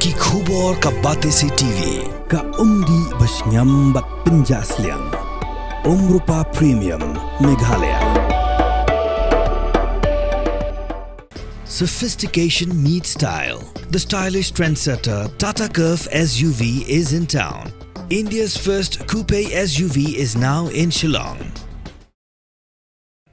Ki khubor ka bate si TV. Ka umdi basnyam bat penjas liang. Rupa Premium Meghalaya. Sophistication meets style. The stylish trendsetter Tata Curve SUV is in town. India's first coupe SUV is now in Shillong.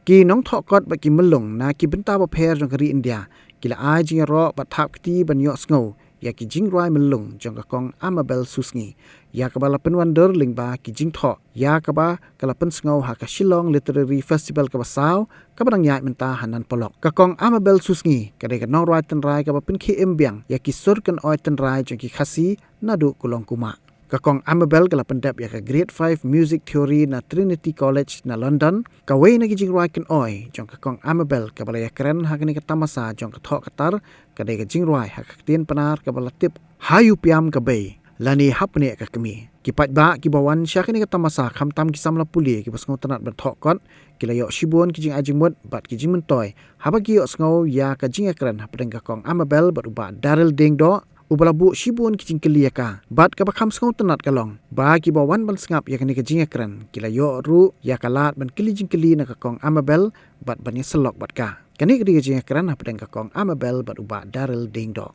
Ki Nongthoh got ba ki Myllung na ki benta ba pher jong kari India. Ki la ai Ïaroh ba thap kti ban yo sngo. Ya ki Jingrwai Myllung jong ka kong Amabel Susngi. Ya ka ba la pen wonder ling ba ki Nongthoh. Ya ka ba ka la pen sngo ha ka Shillong Literary Festival ka ba sao. Ka ba nang yai menta hanan polok. Ka kong Amabel Susngi ka de ka nong rai ten rai ka ba pen ki embiang. Ya ki sur kan oi ten rai jong ki khasi na du kulong kuma. Kakong Amabel kala pendap ya ka Grade 5 Music Theory na Trinity College na London. Kawai na ki Jingrwai kan oi jong kakong Amabel kabala ya keren ha kani ka tamasa jong ka thok katar kadai ka Jingrwai ha ka tien panar kabala tip hayu piam ka bay lani hapne ka kami. Ki pat ba ki bawan sya kani ka tamasa kham tam ki samla puli ki basngo tanat ban thok kot kila yo shibun ki jing ajing mut bat ki jing mentoy ha ba ki yo sngo ya ka jing keren ha pedeng kakong Amabel baruba Daryl ding do ubalabu shibun kijing kelia ka bat ka bakham skau tanat kalong ba ki bawan ban sngap ya kani ka jinga kran kila yo ru ya kalat ban kili jing keli na ka kong Amabel bat ban selok bat ka kani ka jinga kran ha pedang ka kong Amabel bat uba Daryl ding do.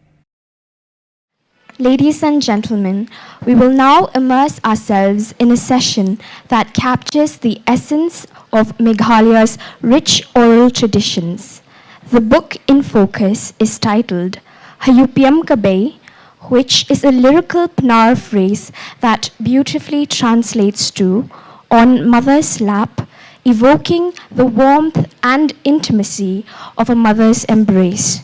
Ladies and gentlemen, we will now immerse ourselves in a session that captures the essence of Meghalaya's rich oral traditions. The book in focus is titled Hayupiam Kabay, which is a lyrical Pnar phrase that beautifully translates to on mother's lap, evoking the warmth and intimacy of a mother's embrace.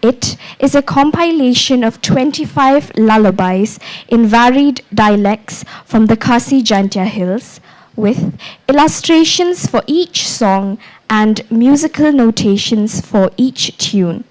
It is a compilation of 25 lullabies in varied dialects from the Khasi Jaintia Hills, with illustrations for each song and musical notations for each tune.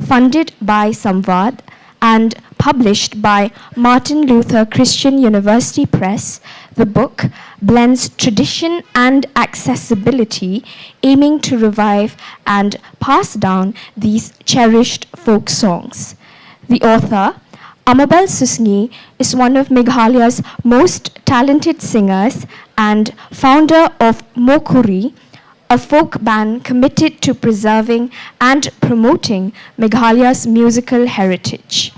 Funded by Samvad and published by Martin Luther Christian University Press, the book blends tradition and accessibility, aiming to revive and pass down these cherished folk songs. The author, Amabel Susngi, is one of Meghalaya's most talented singers and founder of Mokuri, a folk band committed to preserving and promoting Meghalaya's musical heritage.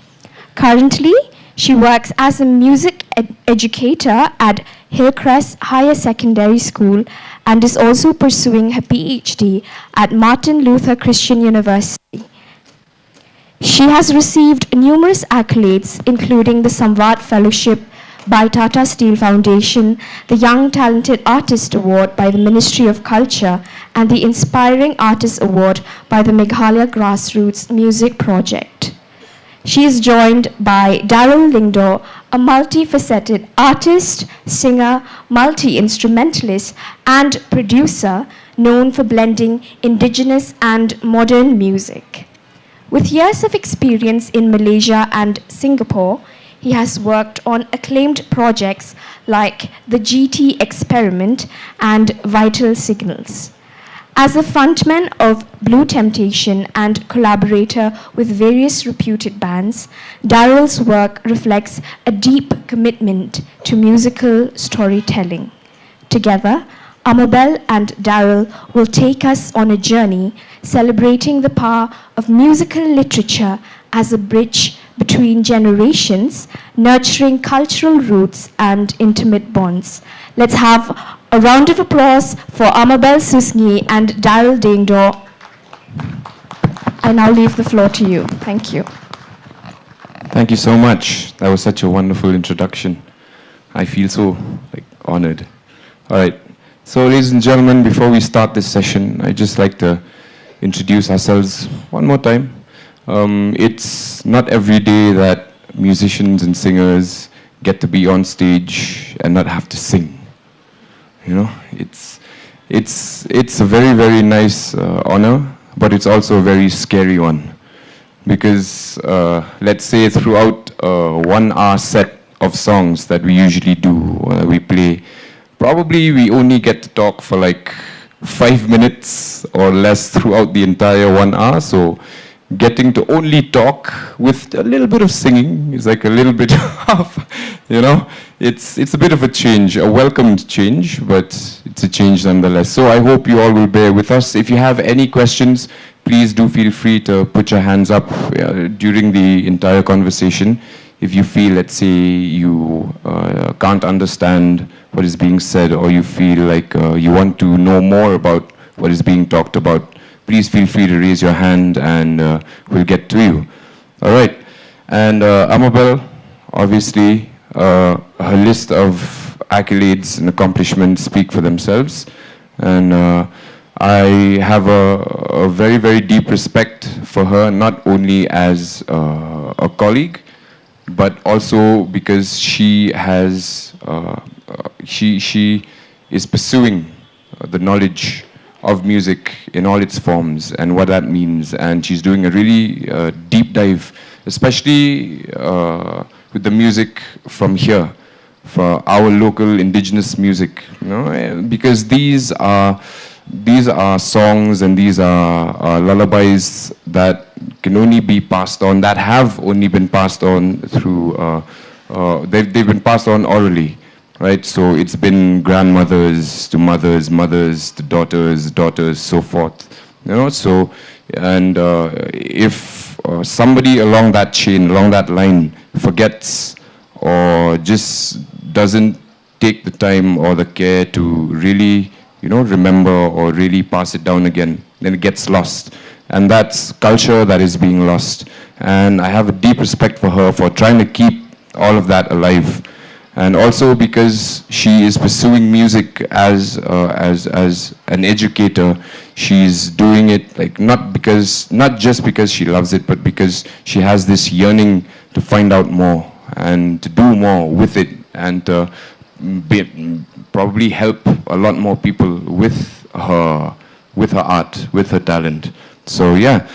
Currently, she works as a music educator at Hillcrest Higher Secondary School and is also pursuing her PhD at Martin Luther Christian University. She has received numerous accolades, including the Samvad Fellowship by Tata Steel Foundation, the Young Talented Artist Award by the Ministry of Culture, and the Inspiring Artist Award by the Meghalaya Grassroots Music Project. She is joined by Daryl Dingdo, a multifaceted artist, singer, multi-instrumentalist, and producer known for blending indigenous and modern music. With years of experience in Malaysia and Singapore, he has worked on acclaimed projects like the GT Experiment and Vital Signals. As a frontman of Blue Temptation and collaborator with various reputed bands, Daryl's work reflects a deep commitment to musical storytelling. Together, Amabel and Daryl will take us on a journey celebrating the power of musical literature as a bridge between generations, nurturing cultural roots and intimate bonds. Let's have a round of applause for Amabel Susngi and Daryl Dingdo. I now leave the floor to you. Thank you. Thank you so much. That was such a wonderful introduction. I feel so honored. All right. So, ladies and gentlemen, before we start this session, I'd just like to introduce ourselves one more time. It's not every day that musicians and singers get to be on stage and not have to sing. You know, it's a very, very nice honor, but it's also a very scary one. Because let's say throughout a 1 hour set of songs that we usually do, we play, probably we only get to talk for 5 minutes or less throughout the entire 1 hour. So getting to only talk with a little bit of singing is like a little bit of, it's a bit of a change, a welcomed change, but it's a change nonetheless. So I hope you all will bear with us. If you have any questions, please do feel free to put your hands up during the entire conversation. If you feel, let's say, you can't understand what is being said, or you feel like you want to know more about what is being talked about, please feel free to raise your hand and we'll get to you. All right. And Amabel, obviously, her list of accolades and accomplishments speak for themselves. And I have a very, very deep respect for her, not only as a colleague, but also because she has, she is pursuing the knowledge of music in all its forms and what that means. And she's doing a really deep dive, especially with the music from here, for our local indigenous music, because these are songs and these are lullabies that can only be passed on, that have only been passed on through, they've been passed on orally, right? So it's been grandmothers to mothers, mothers to daughters, daughters, so forth, So, and if somebody along that chain, along that line, forgets or just doesn't take the time or the care to really, remember or really pass it down again, then it gets lost. And that's culture that is being lost. And I have a deep respect for her for trying to keep all of that alive. And also because she is pursuing music as an educator, she's doing it like not just because she loves it, but because she has this yearning to find out more and to do more with it, and to probably help a lot more people with her art, with her talent. So yeah.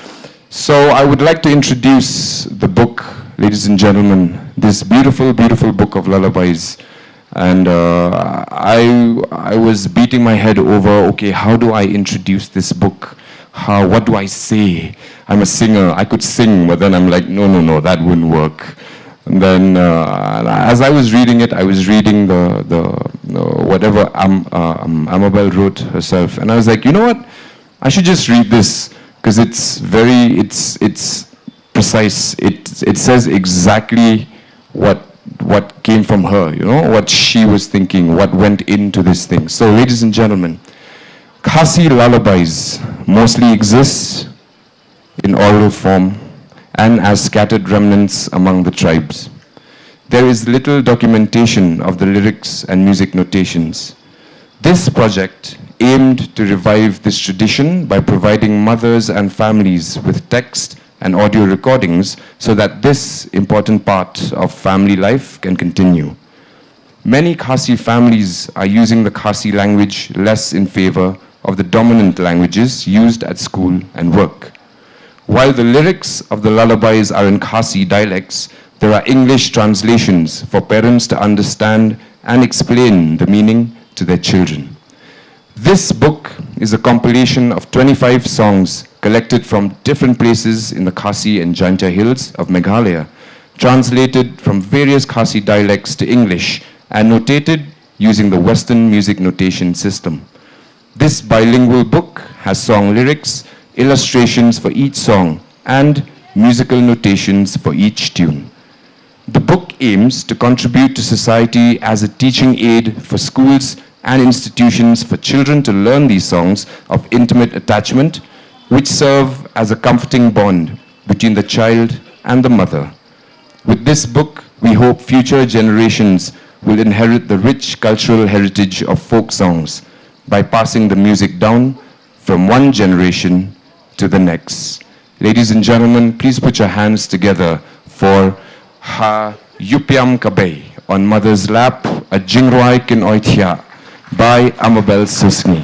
So I would like to introduce the book, ladies and gentlemen, this beautiful, beautiful book of lullabies. And I was beating my head over, okay, how do I introduce this book? What do I say? I'm a singer, I could sing, but then I'm like, no, that wouldn't work. And then as I was reading it, I was reading whatever Amabel wrote herself. And I was like, you know what? I should just read this, because it's precise. It says exactly what came from her, what she was thinking, what went into this thing. So, ladies and gentlemen, Khasi lullabies mostly exist in oral form and as scattered remnants among the tribes. There is little documentation of the lyrics and music notations. This project aimed to revive this tradition by providing mothers and families with text and audio recordings so that this important part of family life can continue. Many Khasi families are using the Khasi language less in favor of the dominant languages used at school and work. While the lyrics of the lullabies are in Khasi dialects, there are English translations for parents to understand and explain the meaning to their children. This book is a compilation of 25 songs collected from different places in the Khasi and Jaintia hills of Meghalaya, translated from various Khasi dialects to English and notated using the Western music notation system. This bilingual book has song lyrics, illustrations for each song, and musical notations for each tune. The book aims to contribute to society as a teaching aid for schools and institutions for children to learn these songs of intimate attachment, which serve as a comforting bond between the child and the mother. With this book, we hope future generations will inherit the rich cultural heritage of folk songs by passing the music down from one generation to the next. Ladies and gentlemen, please put your hands together for Ha Yupiam Kabay, on Mother's Lap, a Jingrwai Kynoi by Amabel Susngi.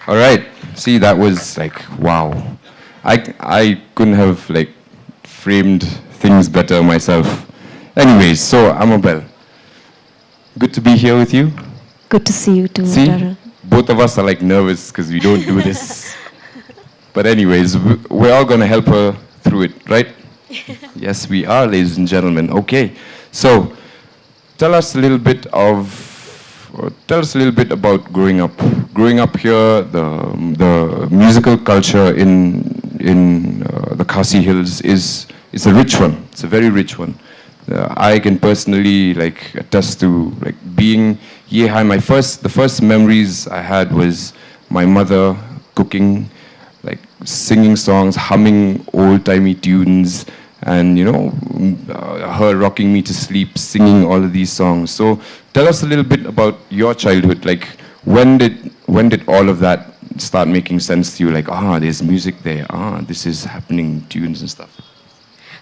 All right, see, that was like, wow. I couldn't have like framed things better myself. Anyways, so Amabel, good to be here with you. Good to see you too, See, Darrell. both of us are like nervous because we don't do this. But anyways, we're all going to help her through it, right? Yes, we are, ladies and gentlemen. Okay. So, tell us a little bit about growing up. Growing up here, the musical culture in the Khasi Hills is a rich one. It's a very rich one. I can personally attest to being here. The first memories I had was my mother cooking, singing songs, humming old-timey tunes, and her rocking me to sleep, singing all of these songs. So tell us a little bit about your childhood. When did all of that start making sense to you? There's music there. This is happening, tunes and stuff.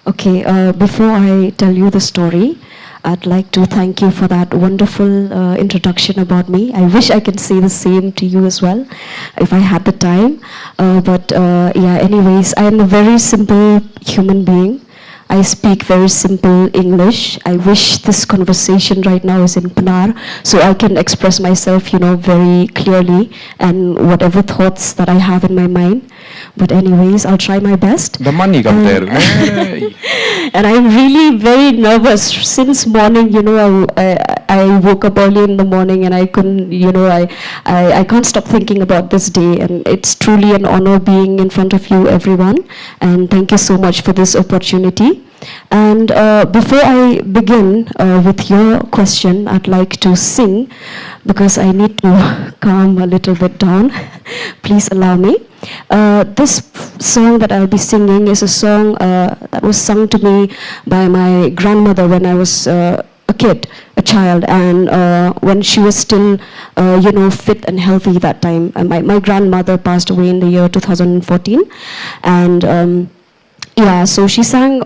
Okay, before I tell you the story, I'd like to thank you for that wonderful introduction about me. I wish I could say the same to you as well, if I had the time. Anyways, I'm a very simple human being. I speak very simple English. I wish this conversation right now is in Panar, so I can express myself, very clearly, and whatever thoughts that I have in my mind. But anyways, I'll try my best. The money come there. And I'm really very nervous. Since morning, I woke up early in the morning and I couldn't, I can't stop thinking about this day. And it's truly an honor being in front of you, everyone. And thank you so much for this opportunity. And before I begin with your question, I'd like to sing because I need to calm a little bit down. Please allow me. This song that I'll be singing is a song that was sung to me by my grandmother when I was a child, and when she was still, fit and healthy that time. My grandmother passed away in the year 2014, and so she sang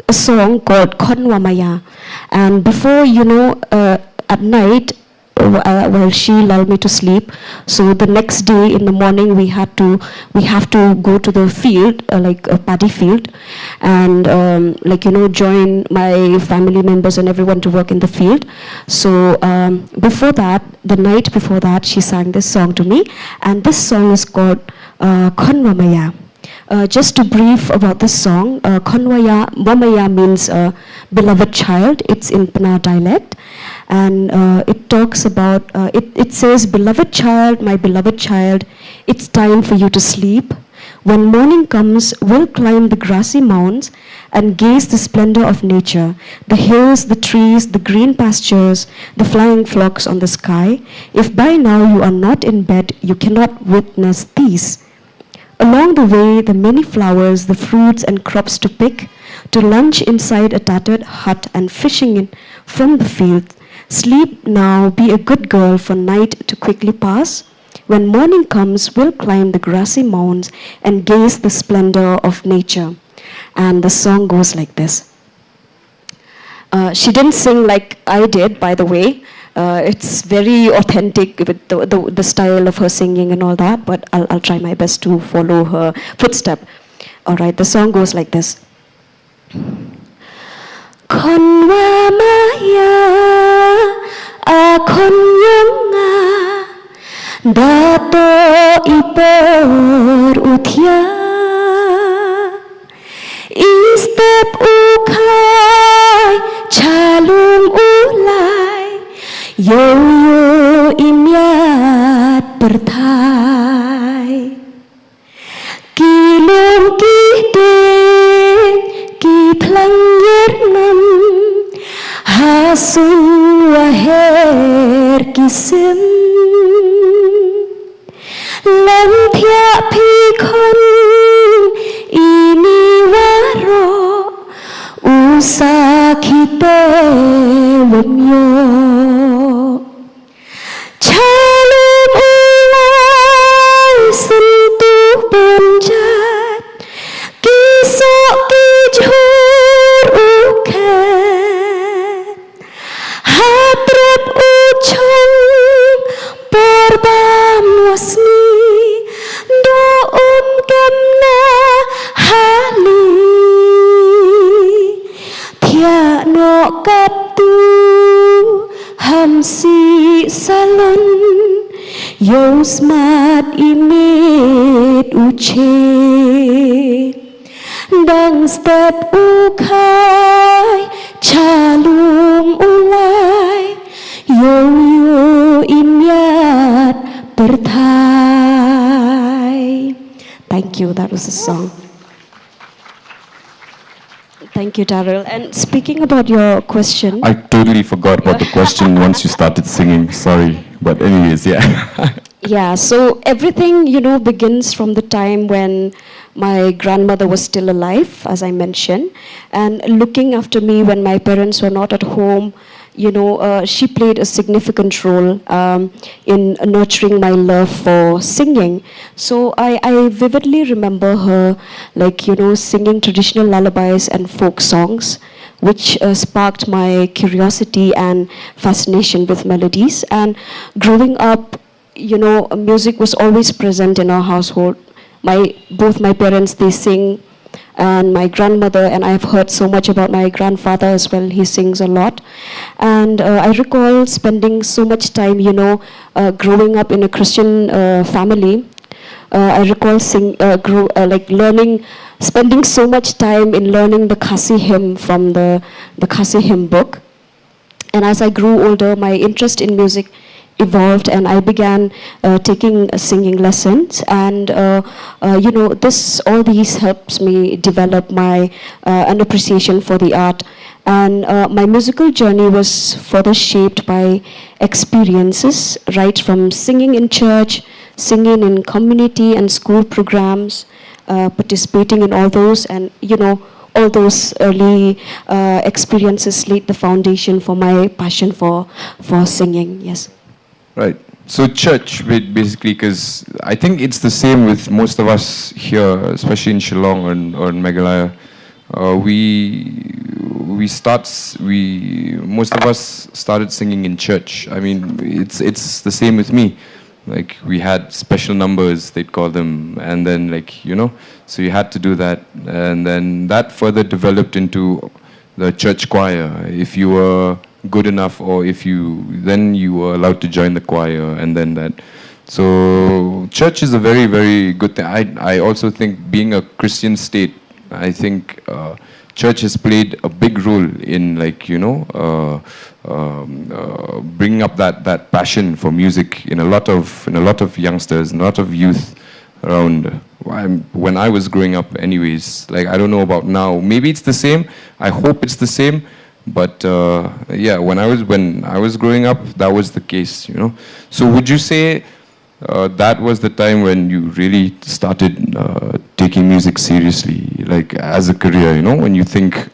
a song called Khonwa Maya, and before, at night, while she lulled me to sleep, so the next day in the morning we have to go to the field, like a paddy field, and join my family members and everyone to work in the field. So the night before that, she sang this song to me, and this song is called Khonwa Maya. Just to brief about this song, Khonwa Maya means beloved child. It's in Pana dialect, and it talks about, it says, beloved child, my beloved child, it's time for you to sleep. When morning comes, we'll climb the grassy mounds and gaze the splendor of nature, the hills, the trees, the green pastures, the flying flocks on the sky. If by now you are not in bed, you cannot witness these. Along the way, the many flowers, the fruits and crops to pick, to lunch inside a tattered hut and fishing in from the field. Sleep now, be a good girl for night to quickly pass. When morning comes, we'll climb the grassy mounds and gaze the splendor of nature. And the song goes like this. She didn't sing like I did, by the way. It's very authentic with the style of her singing and all that, but I'll try my best to follow her footstep. All right, the song goes like this. Khonwa Maya, akhon yunga, dato ipor uthya, istep ukhai, chalung ulai, yo imyat perthai, kilung kideng, ki thlang yernam, hasun waher kisim, lam thya phikhon, ini waro, usakhite wamyo. Chalung ulai sentuh penjat, kisok kijhur ukhet, hatrep ucong perbam wasni, doum kemna hali, thia no kaptu hamsi salon, yo smat imit uche dang step ukai chalum ulai yo yo inyat perthai. Thank you, that was the song. Thank you, Darrell. And speaking about your question, I totally forgot about the question once you started singing. Sorry. But anyways, yeah. yeah, so everything, begins from the time when my grandmother was still alive, as I mentioned, and looking after me when my parents were not at home. She played a significant role in nurturing my love for singing. So I vividly remember her, singing traditional lullabies and folk songs, which sparked my curiosity and fascination with melodies. And growing up, music was always present in our household. Both my parents, they sing, and my grandmother, and I've heard so much about my grandfather as well. He sings a lot. And I recall spending so much time, growing up in a Christian family. I recall spending so much time in learning the Khasi hymn from the Khasi hymn book. And as I grew older, my interest in music evolved, and I began taking singing lessons, and all these helps me develop my an appreciation for the art. And my musical journey was further shaped by experiences, right from singing in church, singing in community and school programs, participating in all those, and all those early experiences laid the foundation for my passion for singing. Yes. Right. So church, basically, because I think it's the same with most of us here, especially in Shillong or in Meghalaya. Most of us started singing in church. I mean, it's the same with me. Like, we had special numbers, they'd call them, and then so you had to do that, and then that further developed into the church choir. If you were good enough, or then you were allowed to join the choir, and then that. So church is a very, very good thing. I also think, being a Christian state, I think church has played a big role in bringing up that passion for music in a lot of youngsters, a lot of youth around. When I was growing up, anyways, I don't know about now. Maybe it's the same. I hope it's the same. But when I was growing up, that was the case. So would you say that was the time when you really started taking music seriously, as a career? When you think,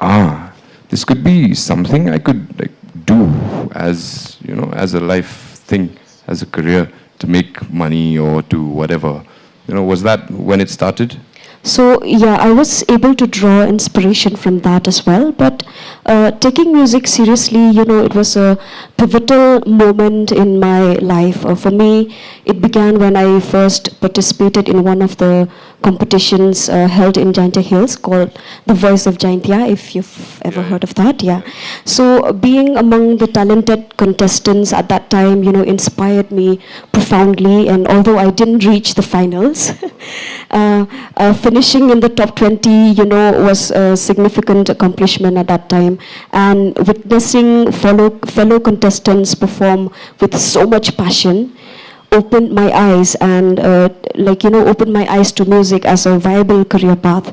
this could be something I could do as a life thing, as a career, to make money or to whatever. Was that when it started? So yeah, I was able to draw inspiration from that as well. But taking music seriously, it was a pivotal moment in my life. For me, it began when I first participated in one of the competitions held in Jaintia Hills called The Voice of Jaintia, if you've ever heard of that. Yeah. So being among the talented contestants at that time, inspired me profoundly. And although I didn't reach the finals, finishing in the top 20, was a significant accomplishment at that time. And witnessing fellow contestants perform with so much passion opened my eyes and opened my eyes to music as a viable career path.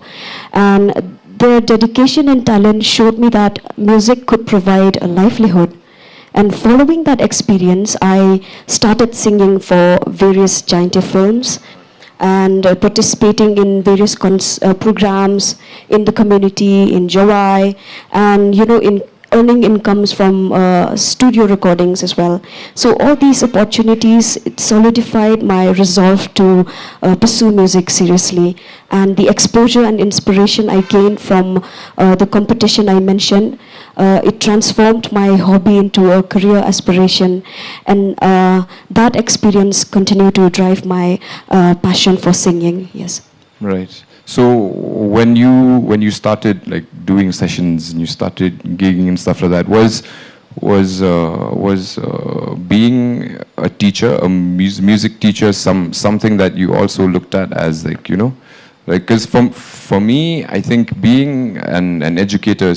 And their dedication and talent showed me that music could provide a livelihood. And following that experience, I started singing for various Jaintia films and participating in various programs in the community, in Jingrwai, and in earning incomes from studio recordings as well. So all these opportunities, it solidified my resolve to pursue music seriously. And the exposure and inspiration I gained from the competition I mentioned, it transformed my hobby into a career aspiration. And that experience continued to drive my passion for singing. Yes. Right. So when you started doing sessions and you started gigging and stuff like that, was being a teacher, a music teacher, something that you also looked at as like, you know, like, because for me, I think being an educator,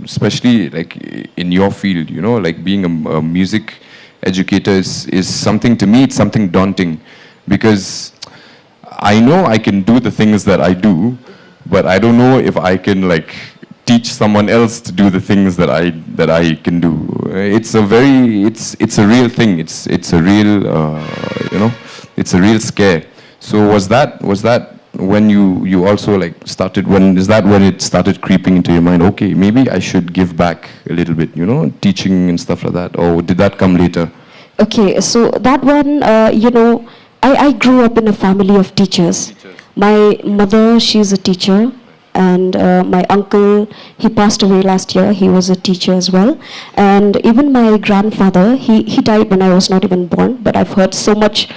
especially like in your field, you know, like being a music educator is something, to me, it's something daunting, because I know I can do the things that I do, but I don't know if I can like teach someone else to do the things that I can do. It's a real thing. It's a real you know, it's a real scare. So was that when you also like started, is that when it started creeping into your mind, okay, maybe I should give back a little bit, you know, teaching and stuff like that, or did that come later? Okay, so that one, you know, I grew up in a family of teachers. My mother, she's a teacher, and my uncle, he passed away last year. He was a teacher as well. And even my grandfather, he died when I was not even born, but I've heard so much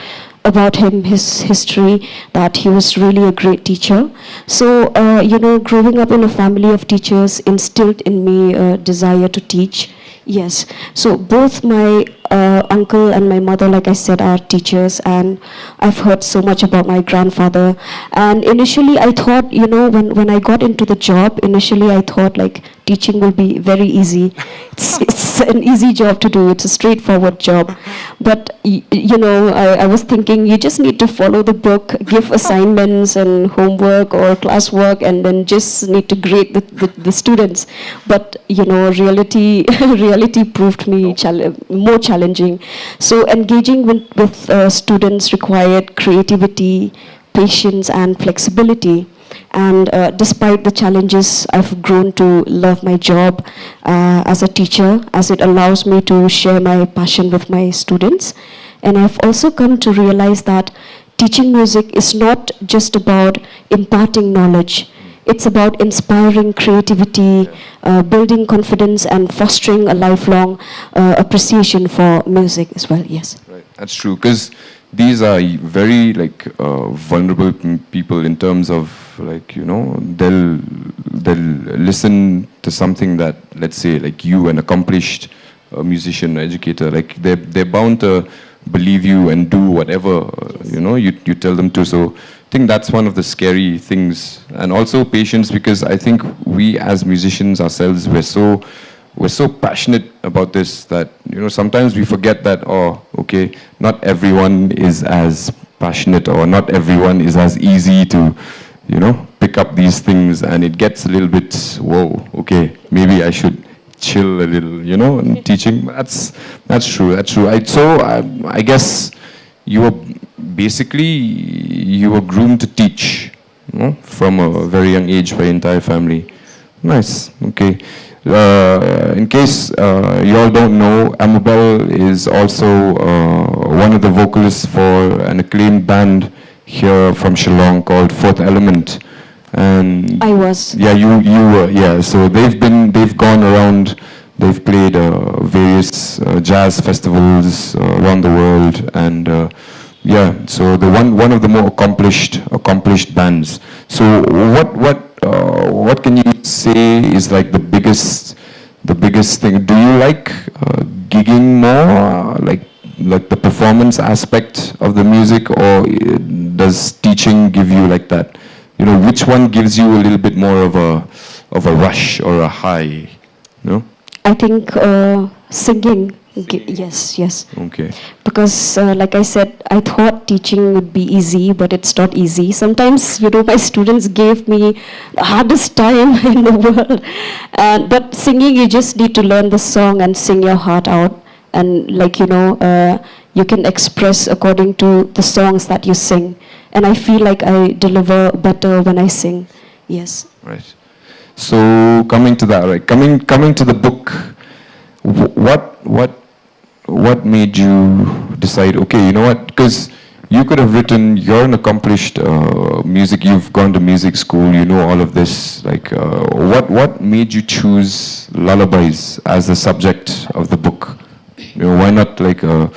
about him, his history, that he was really a great teacher. So, you know, growing up in a family of teachers instilled in me a desire to teach. Yes, so both my uncle and my mother, like I said, are teachers, and I've heard so much about my grandfather. And initially I thought, you know, when I got into the job, initially I thought like teaching will be very easy. It's an easy job to do, it's a straightforward job. But, you know, I was thinking you just need to follow the book, give assignments and homework or classwork, and then just need to grade the students. But, you know, reality proved me more challenging. So engaging with students required creativity, patience and flexibility. And despite the challenges, I've grown to love my job as a teacher, as it allows me to share my passion with my students. And I've also come to realize that teaching music is not just about imparting knowledge. It's about inspiring creativity, building confidence, and fostering a lifelong appreciation for music as well. Yes. Right, that's true. Because these are very like vulnerable people in terms of like, you know, they'll listen to something that, let's say, like you, an accomplished musician, educator, like they're bound to believe you and do whatever you know you tell them to. So I think that's one of the scary things, and also patience, because I think we as musicians ourselves, we're so passionate about this that, you know, sometimes we forget that, oh, okay, not everyone is as passionate, or not everyone is as easy to, you know, pick up these things, and it gets a little bit, whoa, okay, maybe I should chill a little, you know, in teaching. That's true. I guess you were groomed to teach, you know, from a very young age by your entire family. Nice. Okay. In case you all don't know, Amabel is also one of the vocalists for an acclaimed band here from Shillong called Fourth Element. And I was. Yeah, you were. Yeah, so they've gone around. They've played various jazz festivals around the world, and yeah, so the one of the more accomplished bands. So what can you say is like the biggest thing? Do you like gigging more, like the performance aspect of the music, or does teaching give you like that? You know, which one gives you a little bit more of a rush or a high? No? I think singing. Yes. Okay. Because like I said, I thought teaching would be easy, but it's not easy. Sometimes, you know, my students gave me the hardest time in the world. But singing, you just need to learn the song and sing your heart out. And like, you know, you can express according to the songs that you sing. And I feel like I deliver better when I sing. Yes. Right. So coming to that, right? Coming to the book, what made you decide? Okay, you know what? Because you could have written. You're an accomplished music. You've gone to music school. You know all of this. Like, what made you choose lullabies as the subject of the book? You know, why not like a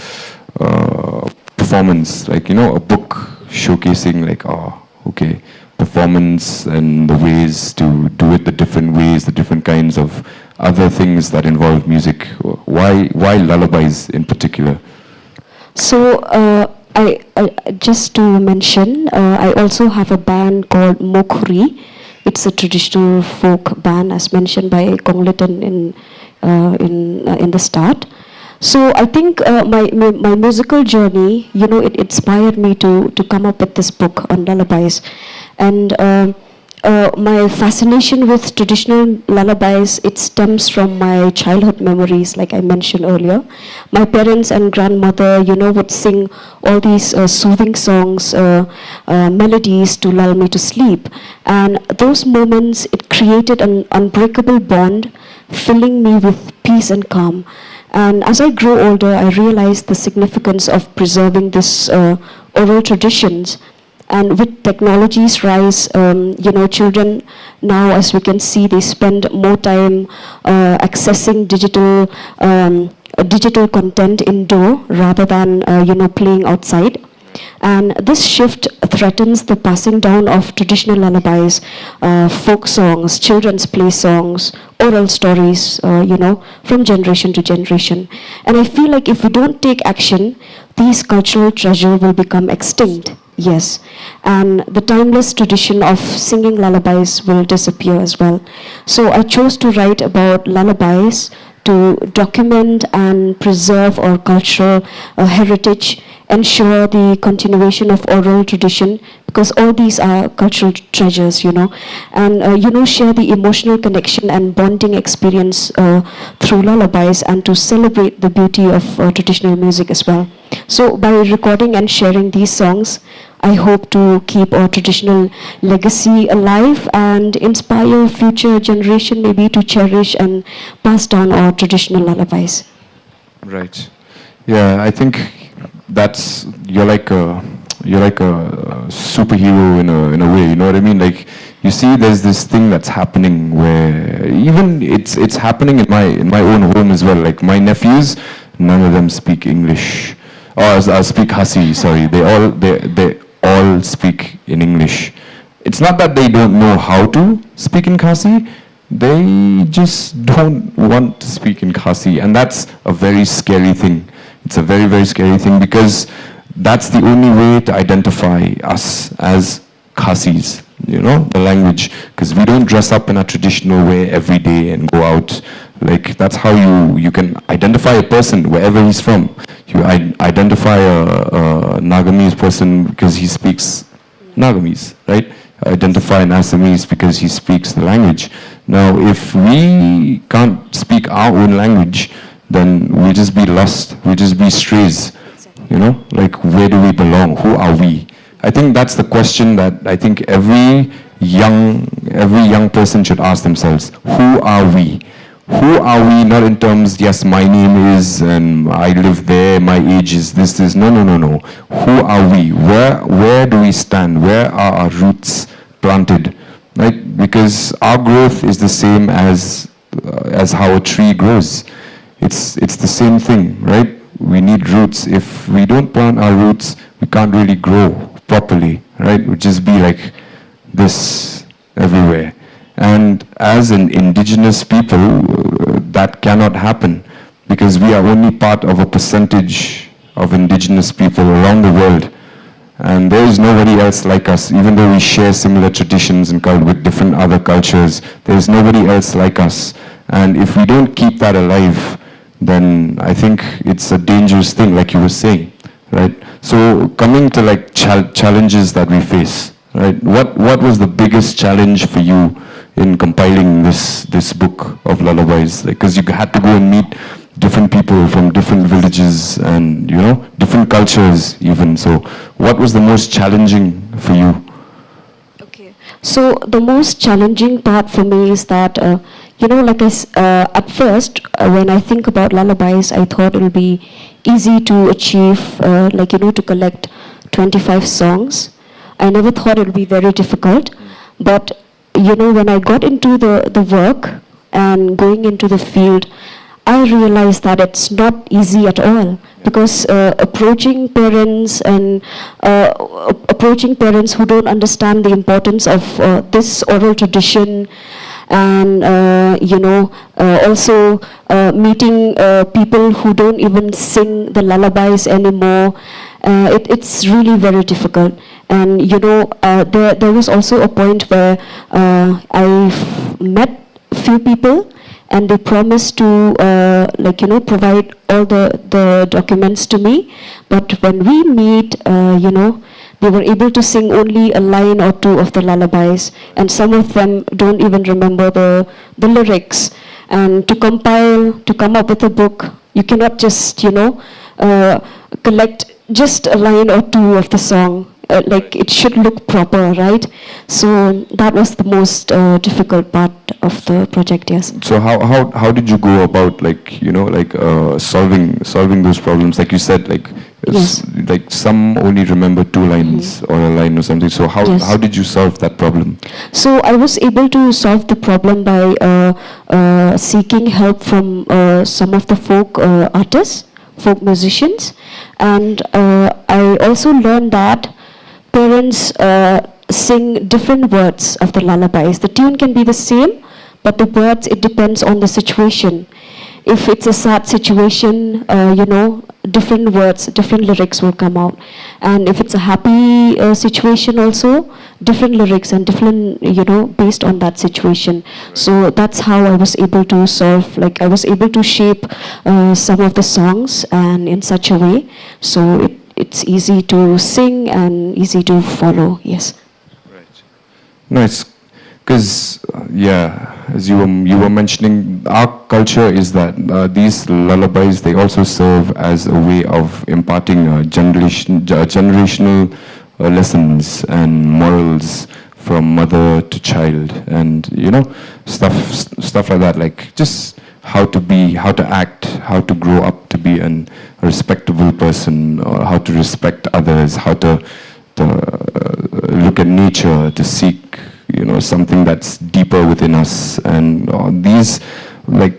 performance? Like, you know, a book showcasing like, oh, okay, performance and the ways to do it, the different ways, the different kinds of other things that involve music? Why lullabies in particular? So I just to mention, I also have a band called Mokhuri. It's a traditional folk band, as mentioned by Kongleton in the start. So I think my musical journey, it inspired me to come up with this book on lullabies, and my fascination with traditional lullabies, it stems from my childhood memories, like I mentioned earlier. My parents and grandmother, would sing all these soothing songs, melodies to lull me to sleep. And those moments, it created an unbreakable bond, filling me with peace and calm. And as I grew older, I realized the significance of preserving this oral traditions. And with technology's rise, children now, as we can see, they spend more time accessing digital content indoor rather than, playing outside. And this shift threatens the passing down of traditional lullabies, folk songs, children's play songs, oral stories, from generation to generation. And I feel like if we don't take action, these cultural treasures will become extinct. Yes, and the timeless tradition of singing lullabies will disappear as well. So I chose to write about lullabies to document and preserve our cultural heritage, ensure the continuation of oral tradition, because all these are cultural treasures, and, share the emotional connection and bonding experience through lullabies, and to celebrate the beauty of traditional music as well. So by recording and sharing these songs, I hope to keep our traditional legacy alive and inspire future generation maybe to cherish and pass down our traditional lullabies. Right. Yeah, I think you're like a superhero in a way. You know what I mean? Like, you see, there's this thing that's happening where even it's happening in my own home as well. Like my nephews, none of them speak English. Or speak Khasi. Sorry, they all speak in English. It's not that they don't know how to speak in Khasi, they just don't want to speak in Khasi, and that's a very scary thing. It's a very, very scary thing, because that's the only way to identify us as Khasis, the language, because we don't dress up in a traditional way every day and go out. Like, that's how you can identify a person wherever he's from. You identify a Nagamese person because he speaks Nagamese, right? Identify an Assamese because he speaks the language. Now, if we can't speak our own language, then we'll just be lost, we'll just be strays, Like, where do we belong? Who are we? I think that's the question that I think every young person should ask themselves. Who are we? Who are we? Not in terms, yes, my name is, and I live there, my age is this. No. Who are we? Where do we stand? Where are our roots planted? Right? Because our growth is the same as how a tree grows. It's the same thing, right? We need roots. If we don't plant our roots, we can't really grow properly, right? We'll just be like this everywhere. And as an indigenous people, that cannot happen, because we are only part of a percentage of indigenous people around the world. And there is nobody else like us. Even though we share similar traditions and with different other cultures, there is nobody else like us. And if we don't keep that alive, then I think it's a dangerous thing, like you were saying, right? So coming to like challenges that we face, right? What was the biggest challenge for you in compiling this book of lullabies? Like, because you had to go and meet different people from different villages and, different cultures even. So what was the most challenging for you? Okay. So the most challenging part for me is that, at first, when I think about lullabies, I thought it would be easy to achieve, to collect 25 songs. I never thought it would be very difficult. But, when I got into the work and going into the field, I realized that it's not easy at all, because approaching parents who don't understand the importance of this oral tradition, and also meeting people who don't even sing the lullabies anymore. It's really very difficult. And there was also a point where I've met few people, and they promised to provide all the documents to me. But when we meet, they were able to sing only a line or two of the lullabies, and some of them don't even remember the lyrics. And to come up with a book, you cannot just collect just a line or two of the song. It should look proper, right? So that was the most difficult part of the project. Yes. So how did you go about solving those problems? Like you said, Yes. like some only remember two lines or a line or something. So how did you solve that problem? So I was able to solve the problem by seeking help from some of the folk artists, folk musicians, and I also learned that parents sing different words of the lullabies. The tune can be the same, but the words, it depends on the situation. If it's a sad situation, different words, different lyrics will come out. And if it's a happy situation also, different lyrics and different, based on that situation. So that's how I was able to solve, I was able to shape some of the songs and in such a way. So it's easy to sing and easy to follow, yes. Right. Nice. Because, as you were mentioning, our culture is that these lullabies, they also serve as a way of imparting generational lessons and morals from mother to child, and stuff like that, like just how to be, how to act, how to grow up to be a respectable person, or how to respect others, how to look at nature, to seek something that's deeper within us. And these, I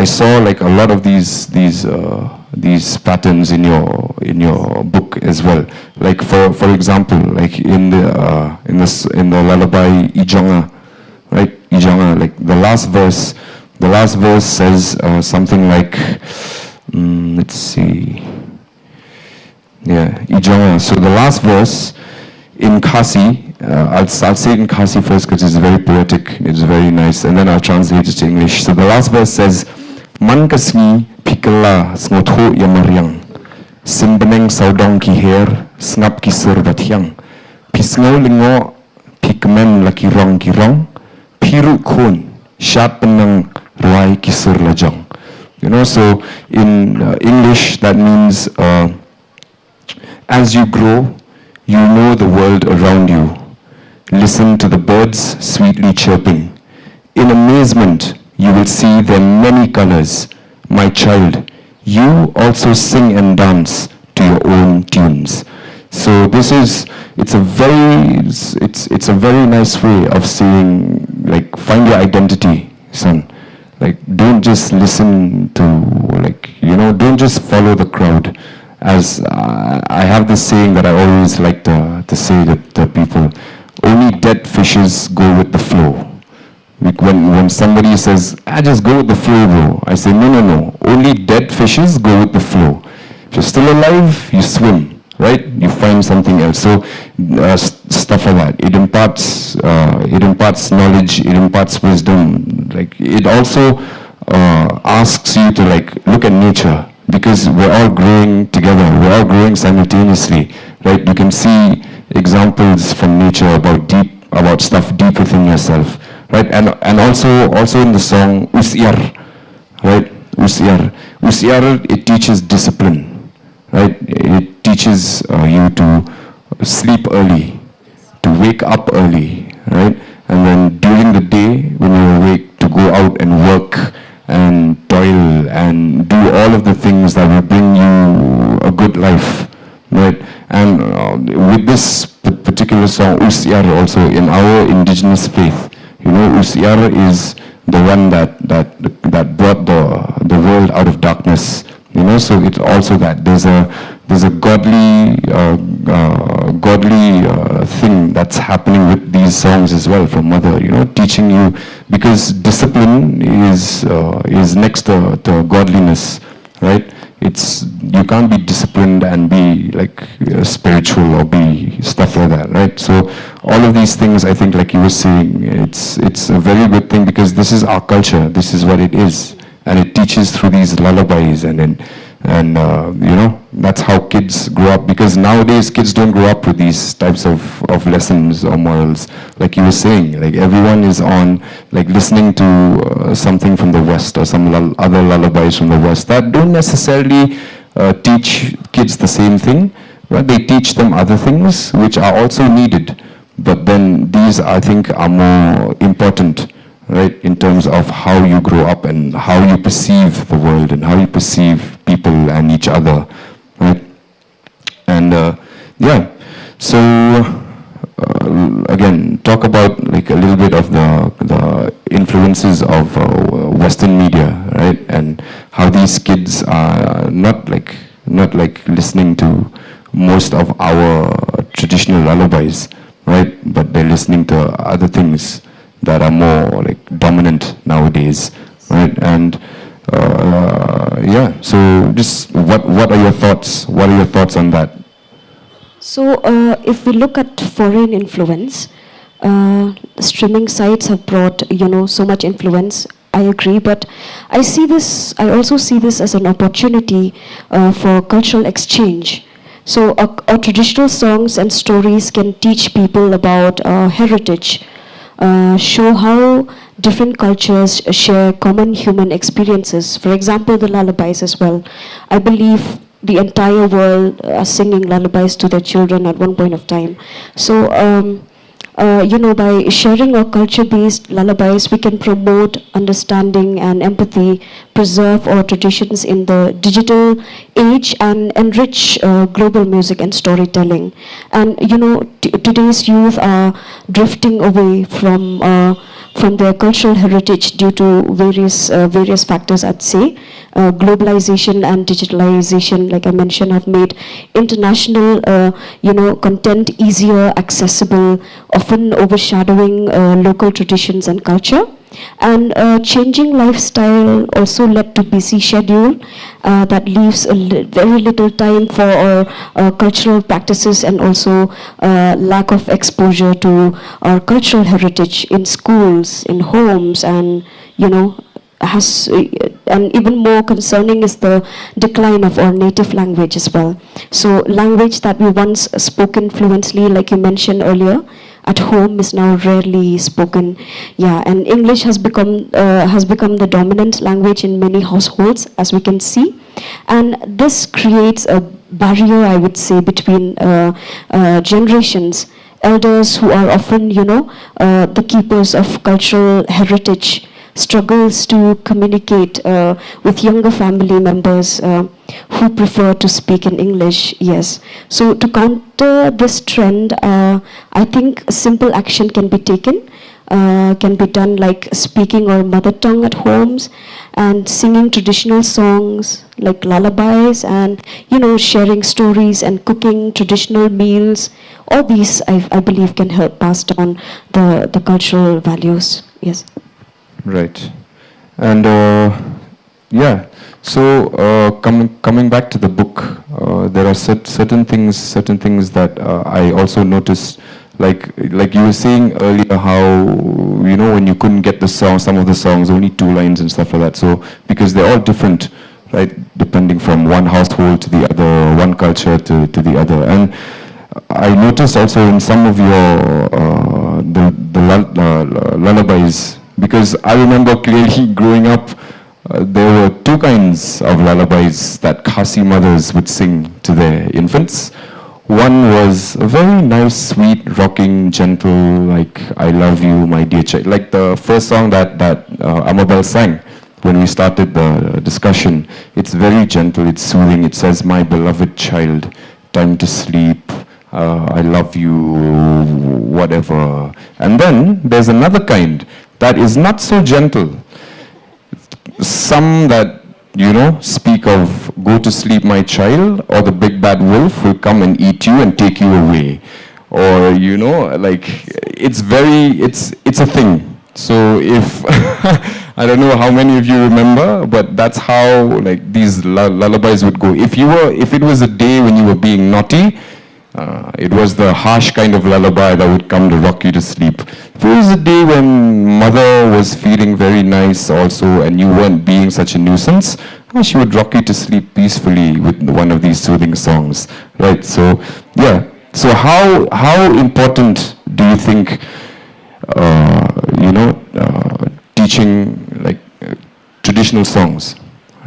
saw a lot of these patterns in your book as well. Like for example, like in the lullaby Ijonga, right? Ijonga, like the last verse says something like, let's see, Ijonga. So the last verse in Khasi, I'll say it in Khasi first because it's very poetic, it's very nice, and then I'll translate it to English. So the last verse says, Man kasngi pikala Nongthoh yamaryang, simbeneng saudong ki her, snap ki sur batyang, pisngo lingo pikmen la kirong, piru kun, shat penang ruai ki sur lajong. So in English that means, as you grow, you know the world around you. Listen to the birds sweetly chirping. In amazement, you will see their many colors. My child, you also sing and dance to your own tunes. So it's a very nice way of saying, find your identity, son. Don't just listen to, don't just follow the crowd. As I have this saying that I always like to say to people, only dead fishes go with the flow. When somebody says, just go with the flow, bro, I say, no. Only dead fishes go with the flow. If you're still alive, you swim, right? You find something else. So stuff like that. It imparts knowledge. It imparts wisdom. It also asks you to look at nature. Because we're all growing together, we're all growing simultaneously, right? You can see examples from nature about stuff deep within yourself, right? And also in the song Usyar, right? Usyar, it teaches discipline, right? It teaches you to sleep early, to wake up early, right? And then during the day, when you're awake, to go out and work and toil and do all of the things that will bring you a good life, right? And with this particular song, Usyar, also in our indigenous faith, Usyar is the one that brought the world out of darkness, so it's also that there's there's a godly thing that's happening with these songs as well from mother, teaching you, because discipline is next to godliness, right? You can't be disciplined and be like spiritual or be stuff like that, right? So all of these things, I think, like you were saying, it's a very good thing, because this is our culture, this is what it is, and it teaches through these lullabies, and that's how kids grow up, because nowadays kids don't grow up with these types of lessons or morals, like you were saying. Like everyone is on, like, listening to something from the West, or some other lullabies from the West that don't necessarily teach kids the same thing, right? They teach them other things which are also needed, but then these, I think, are more important, right, in terms of how you grow up and how you perceive the world and how you perceive people and each other, right? And so again, talk about like a little bit of the influences of Western media, right, and how these kids are not like listening to most of our traditional lullabies, right, but they're listening to other things that are more like dominant nowadays, right? And so just what are your thoughts? What are your thoughts on that? So if we look at foreign influence, streaming sites have brought, so much influence. I agree, but I also see this as an opportunity for cultural exchange. So our traditional songs and stories can teach people about heritage, show how different cultures share common human experiences. For example, the lullabies as well. I believe the entire world are singing lullabies to their children at one point of time. So, by sharing our culture-based lullabies, we can promote understanding and empathy, preserve our traditions in the digital age, and enrich global music and storytelling. And today's youth are drifting away from their cultural heritage due to various factors, I'd say. Globalization and digitalization, like I mentioned, have made international content easier, accessible, often overshadowing local traditions and culture. And changing lifestyle also led to busy schedule that leaves very little time for our cultural practices, and also lack of exposure to our cultural heritage in schools, in homes, and and even more concerning is the decline of our native language as well. So language that we once spoken fluently, like you mentioned earlier, at home is now rarely spoken. Yeah, and English has become the dominant language in many households, as we can see. And this creates a barrier, I would say, between generations. Elders who are often, the keepers of cultural heritage, struggles to communicate with younger family members who prefer to speak in English. Yes. So to counter this trend, I think a simple action can be taken. Can be done, like speaking our mother tongue at homes and singing traditional songs like lullabies, and sharing stories and cooking traditional meals. All these, I believe, can help pass down the cultural values. Yes. Right. And so coming back to the book, there are certain things that I also noticed, like you were saying earlier, how when you couldn't get the song, some of the songs, only 2 lines and stuff like that. So because they're all different, right, depending from one household to the other, one culture to the other. And I noticed also in some of your lullabies, because I remember clearly growing up, there were 2 kinds of lullabies that Khasi mothers would sing to their infants. One was a very nice, sweet, rocking, gentle, like, I love you, my dear child. Like the first song that Amabel sang when we started the discussion. It's very gentle, it's soothing. It says, my beloved child, time to sleep, I love you, whatever. And then there's another kind that is not so gentle. Some that speak of go to sleep my child, or the big bad wolf will come and eat you and take you away. Or, it's a thing. So if, I don't know how many of you remember, but that's how these lullabies would go. If it was a day when you were being naughty, it was the harsh kind of lullaby that would come to rock you to sleep. If it was a day when mother was feeling very nice also and you weren't being such a nuisance, she would rock you to sleep peacefully with one of these soothing songs, right? So, yeah. So how important do you think, teaching traditional songs,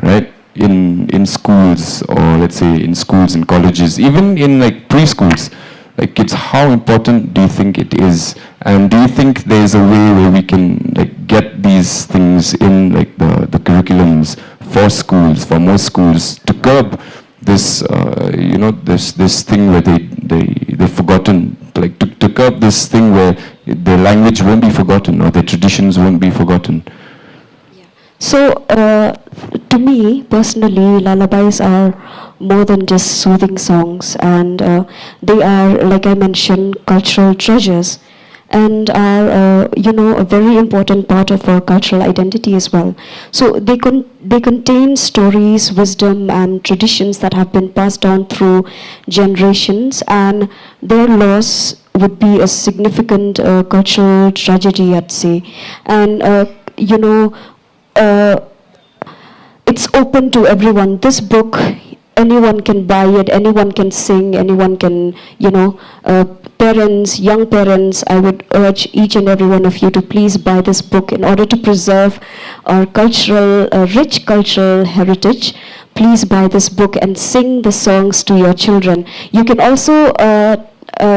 right? In schools, or let's say in schools and colleges, even in preschools, kids, how important do you think it is? And do you think there's a way where we can get these things in the curriculums for schools, for most schools, to curb this this thing where they've forgotten, to curb this thing where their language won't be forgotten or their traditions won't be forgotten? So, to me, personally, lullabies are more than just soothing songs, and they are, like I mentioned, cultural treasures, and are, a very important part of our cultural identity as well. So, they contain stories, wisdom, and traditions that have been passed down through generations, and their loss would be a significant cultural tragedy, I'd say. And, it's open to everyone. This book, anyone can buy it, anyone can sing, anyone can, parents, young parents, I would urge each and every one of you to please buy this book in order to preserve our cultural, rich cultural heritage. Please buy this book and sing the songs to your children. You can also,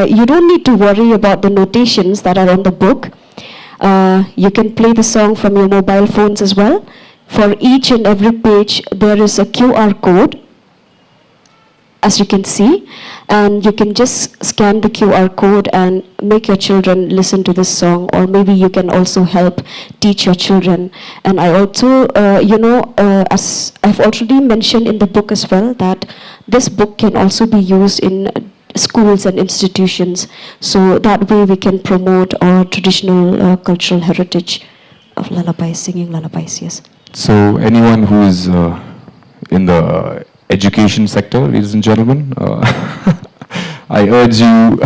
you don't need to worry about the notations that are on the book. You can play the song from your mobile phones as well. For each and every page, there is a QR code, as you can see, and you can just scan the QR code and make your children listen to this song, or maybe you can also help teach your children. And I also, as I've already mentioned in the book as well, that this book can also be used in schools and institutions, so that way we can promote our traditional cultural heritage of lullabies, singing lullabies, yes. So anyone who is in the education sector, ladies and gentlemen, I urge you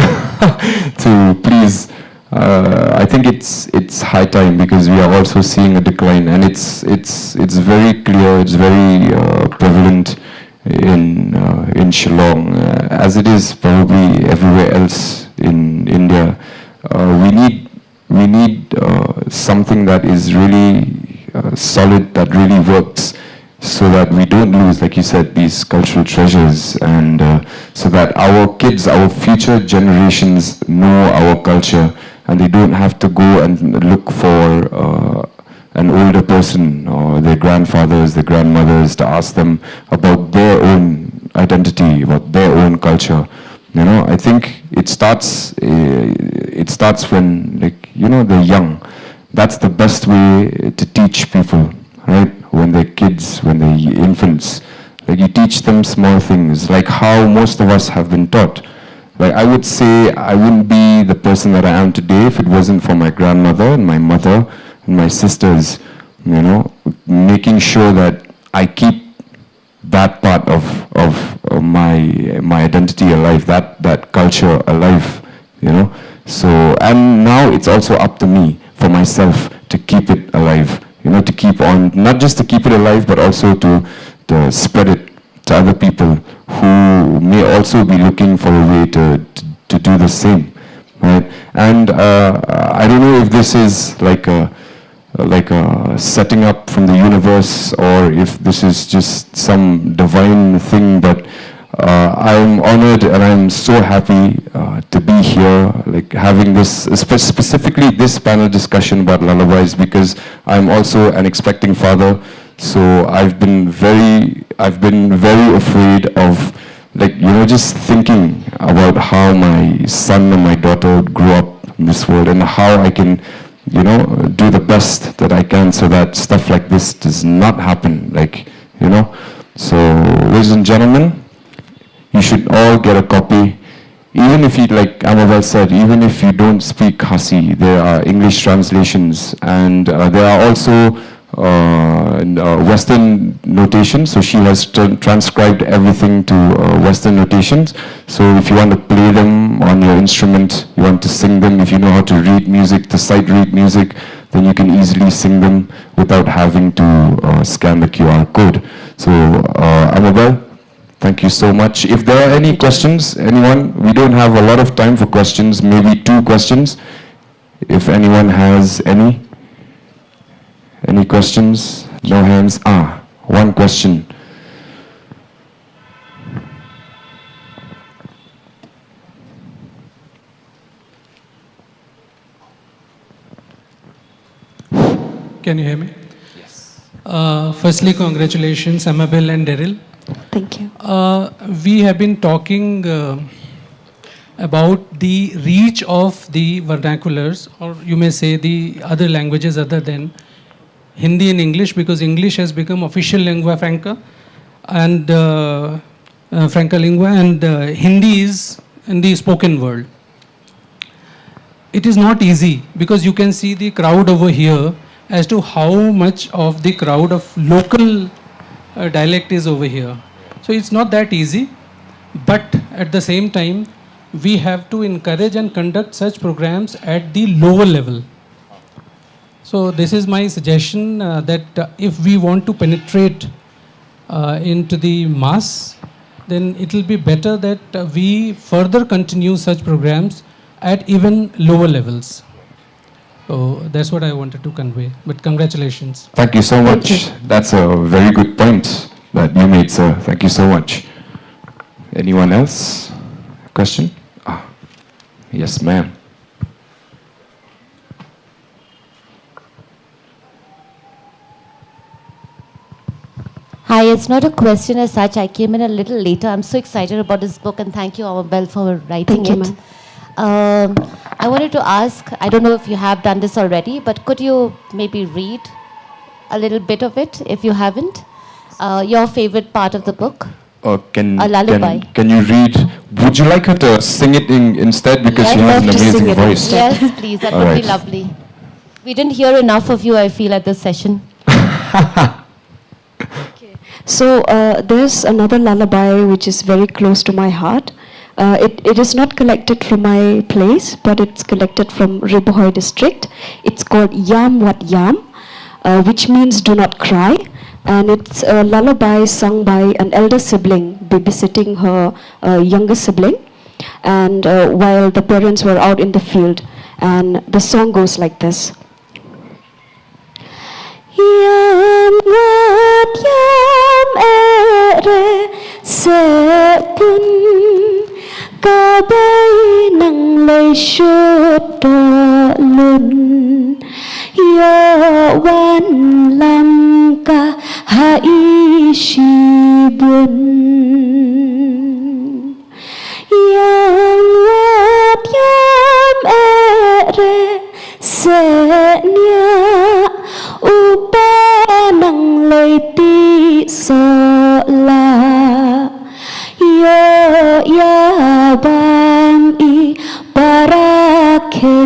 to please, I think it's high time, because we are also seeing a decline, and it's very clear, it's very prevalent in Shillong, as it is probably everywhere else in India. We need something that is really solid, that really works, so that we don't lose, like you said, these cultural treasures, and so that our kids, our future generations know our culture, and they don't have to go and look for an older person or their grandfathers, their grandmothers, to ask them about their own identity, about their own culture. I think it starts when, they're young. That's the best way to teach people, right? When they're kids, when they're infants. You teach them small things, like how most of us have been taught. I would say I wouldn't be the person that I am today if it wasn't for my grandmother and my mother and my sisters, making sure that I keep that part of my identity alive, that culture alive, So, and now it's also up to me, for myself, to keep it alive, to keep on, not just to keep it alive, but also to spread it to other people who may also be looking for a way to do the same, right? And I don't know if this is like a setting up from the universe, or if this is just some divine thing, but I'm honored and I'm so happy to be here, having this, specifically this panel discussion about lullabies, because I'm also an expecting father. So I've been very afraid of, just thinking about how my son and my daughter grew up in this world, and how I can, do the best that I can so that stuff like this does not happen. you know. So, ladies and gentlemen, you should all get a copy. Even if you, like Amabel said, even if you don't speak Khasi, there are English translations, and there are also Western notation. So she has transcribed everything to Western notations. So if you want to play them on your instrument, you want to sing them, if you know how to read music, to sight read music, then you can easily sing them without having to scan the QR code. So Amabel, thank you so much. If there are any questions, anyone, we don't have a lot of time for questions, maybe 2 questions. If anyone has any questions? No hands? One question. Can you hear me? Yes. Firstly, congratulations, Amabel and Daryl. Thank you. We have been talking about the reach of the vernaculars, or you may say the other languages other than Hindi and English, because English has become official lingua franca and franca lingua, and Hindi is in the spoken world. It is not easy because you can see the crowd over here as to how much of the crowd of local dialect is over here. So it's not that easy, but at the same time, we have to encourage and conduct such programs at the lower level. So this is my suggestion that if we want to penetrate into the mass, then it will be better that we further continue such programs at even lower levels. So that's what I wanted to convey. But congratulations. Thank you so much. That's a very good point that you made, sir. Thank you so much. Anyone else? Question? Yes, ma'am. Hi, it's not a question as such. I came in a little later. I'm so excited about this book, and thank you, Amabel, for writing Thank you, it. I wanted to ask, I don't know if you have done this already, but could you maybe read a little bit of it, if you haven't? Your favorite part of the book? A lullaby. Can you read? Would you like her to sing it instead, because Yes, she has an love to amazing sing it voice? Yes, please. That would be lovely. We didn't hear enough of you, I feel, at this session. So there's another lullaby which is very close to my heart. It is not collected from my place, but it's collected from Ribohoi district. It's called Yam Wat Yam, which means do not cry. And it's a lullaby sung by an elder sibling babysitting her younger sibling, and while the parents were out in the field. And the song goes like this. Yam wat yam ere sepun kabay nang lay shutolun yo wan lam ka haishibun yam wat yam ere senya upanang leiti sola yo yabam I barakena.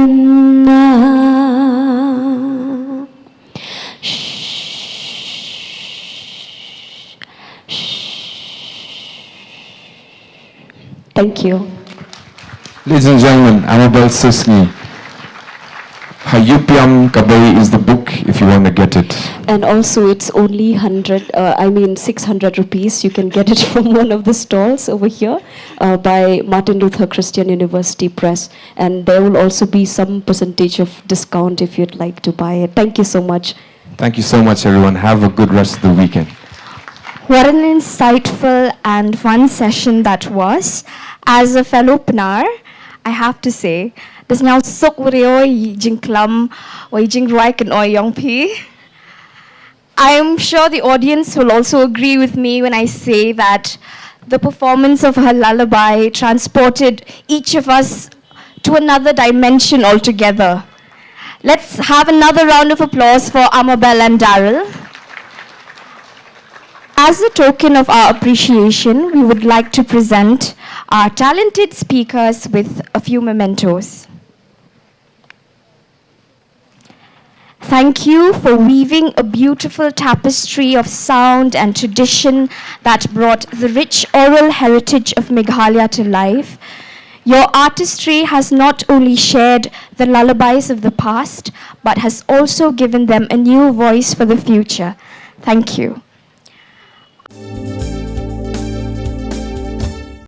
Thank you. Ladies and gentlemen, Amabel Susngi. Hayupyam Kabay is the book if you want to get it. And also it's only 600 rupees. You can get it from one of the stalls over here by Martin Luther Christian University Press. And there will also be some percentage of discount if you'd like to buy it. Thank you so much. Thank you so much, everyone. Have a good rest of the weekend. What an insightful and fun session that was. As a fellow Pnar, I have to say, this now sok wrio jingklam or Jingrwai Kynoi Yongpi. I am sure the audience will also agree with me when I say that the performance of her lullaby transported each of us to another dimension altogether. Let's have another round of applause for Amabel and Daryl. As a token of our appreciation, we would like to present our talented speakers with a few mementos. Thank you for weaving a beautiful tapestry of sound and tradition that brought the rich oral heritage of Meghalaya to life. Your artistry has not only shared the lullabies of the past, but has also given them a new voice for the future. Thank you.